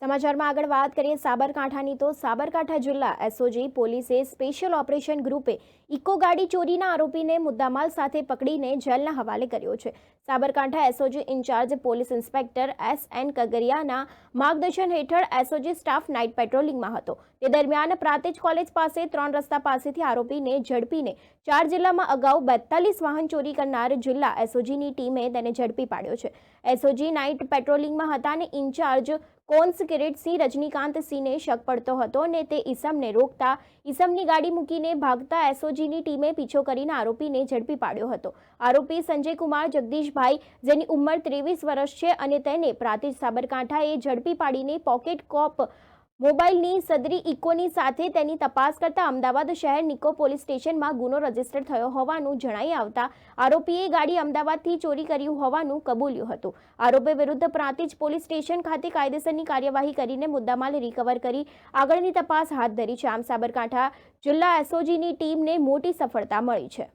સમાચારમાં આગળ વાત કરીએ સાબરકાંઠાની તો સાબરકાંઠા જિલ્લા એસઓજી પોલીસે સ્પેશિયલ ઓપરેશન ગ્રુપે ઇકો ગાડી ચોરીના આરોપીને મુદ્દામાલ સાથે પકડીને જેલના હવાલે કર્યો છે। Sabarkantha SOG incharge police inspector S N. કગરિયાના માર્ગદર્શન હેઠળ એસઓજી સ્ટાફ નાઇટ પેટ્રોલિંગમાં હતો। તે દરમિયાન પ્રાંતિજ કોલેજ પાસે 3 રસ્તા પાસેથી આરોપીને ઝડપીને 4 જિલ્લામાં અગાઉ 42 વાહન ચોરી કરનાર જિલ્લા એસઓજીની ટીમે તેને ઝડપી પાડ્યો છે। એસઓજી નાઇટ પેટ્રોલિંગમાં હતા અને ઇન્ચાર્જ કોન્સ કિરીટસિંહ રજનીકાંતસિંહને શક પડતો હતો ને તે ઈસમને રોકતા ઈસમની ગાડી મૂકીને ભાગતા એસઓજીની ટીમે પીછો કરીને આરોપીને ઝડપી પાડ્યો હતો। આરોપી સંજય કુમાર જગદીશભાઈ, જેની ઉંમર 23 વર્ષ છે અને તેને પ્રાંતિજ સાબરકાંઠાએ ઝડપી પાડીને પોકેટ કોપ મોબાઈલની સદરી ઇકોની સાથે તેની તપાસ કરતા અમદાવાદ શહેર નિકો પોલીસ સ્ટેશનમાં ગુનો રજીસ્ટર થયો હોવાનું જણાઈ આવતા આરોપીએ ગાડી અમદાવાદથી ચોરી કરી હોવાનું કબૂલ્યું હતું। આરોપી વિરુદ્ધ પ્રાંતિજ પોલીસ સ્ટેશન ખાતે કાયદેસરની કાર્યવાહી કરીને મુદ્દામાલ રિકવર કરી આગળની તપાસ હાથ ધરી છે। આમ સાબરકાંઠા જિલ્લા એસઓજીની ટીમને મોટી સફળતા મળી છે।